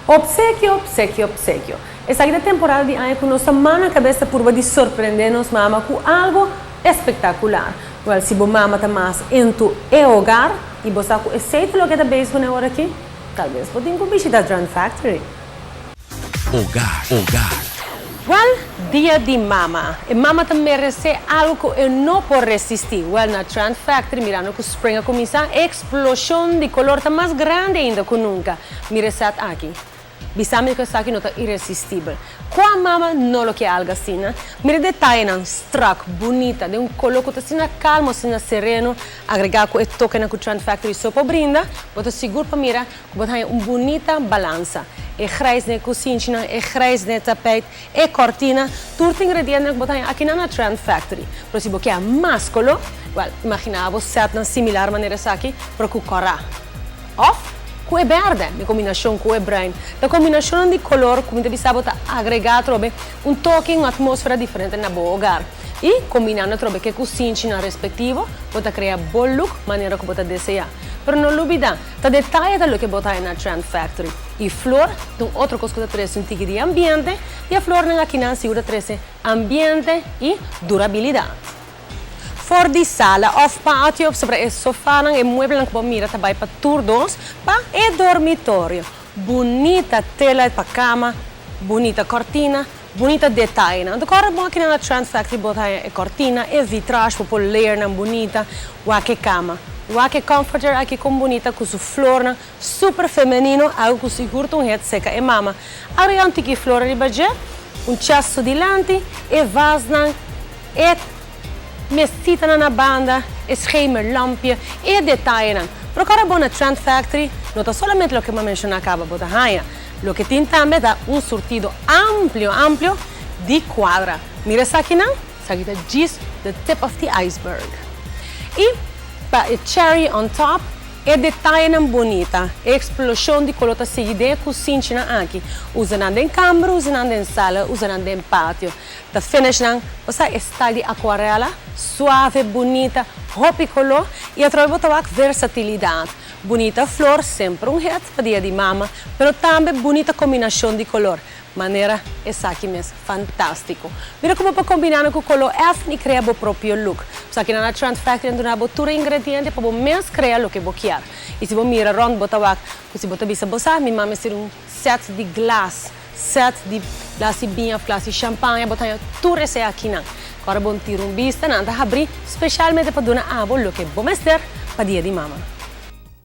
Obsequio, obsequio, obsequio. Essa aqui é a temporada de ano que nossa mão na cabeça por de surpreender-nos mama com algo espetacular. Well, se você mama está mais em tu hogar e você aceita o que está bem na hora aqui, talvez você tenha que visitar a Trend Factory. Hogar. Well, dia de mama. E mama também merece algo que eu não posso resistir. Well, na Trend Factory, mirando que o spring começa, a explosão de color está mais grande ainda que nunca. Mira essa aqui. Bisame que essa aqui não está irresistível. Com a mama, não lo que é algo assim, né? Mira detalhe, não, strack, bonita, de color que está assim calmo, assim sereno, agregar com o toque na Trend Factory só para brinda, você seguro para mirar que você tem uma bonita balança. É grijs na cozinha, é grijs na tapete, é cortina, tudo ingrediente que você tem aqui na Trend Factory. Por se você quer mais color, well, imagina você de similar maneira aqui, para que corra. Off. Com é verde, em combinação com o branco. A combinação de color, como você sabe, agrega um toque, uma atmosfera diferente no seu hogar. E combinando que a cozinha respectiva, você cria um bom look, maneira que você deseja. Mas não olvida, o detalhe do que você tem na Trend Factory. E flor, outra coisa que traz um tique de ambiente, e a flor aqui na segura traz ambiente e durabilidade. For de sala of patio, sobre o sofá, e mueble que você mira também para turnos, para o dormitório. Bonita tela para cama, bonita cortina, bonita detalhe. Agora, aqui na Trend Factory, você tem a cortina, e vitragem para ler bonita, o que cama. O que comforter aqui com bonita, com sua flor, super feminino, algo que seguro um head seca e mama. Agora, que flor de budget, um cesto de lente, e vasna, e mesita na banda, schemerlampje e detalhe. Pero agora bom na Trend Factory, não está somente o que eu mencionei acaba de botar, o que tem também dá surtido amplo de quadra. Mira essa aqui não? Essa aqui é just the tip of the iceberg. E para o cherry on top, é detalhe bonita, explosão de color tá seguida em cozinha aqui, usando em câmara, usando em sala, usando em pátio. Da finish não, você está de aquarela, suave, bonita, roupa color e através de versatilidade. Bonita flor, sempre head para dia de mama, mas também bonita combinação de color. Maneira essa aqui mesmo, fantástico. Mira como para combinar com o color F e criar o próprio look. Você aqui na Trend Factory tem uma ingrediente para mesmo criar o que você quer. E se você mira rond, se você visa você, minha mãe tem set de glass, set de glass de vinho, glass de champanhe, você tudo isso aqui não. Agora vamos tirar vista, não abrir, especialmente para dar a o que você quer para dia de mama.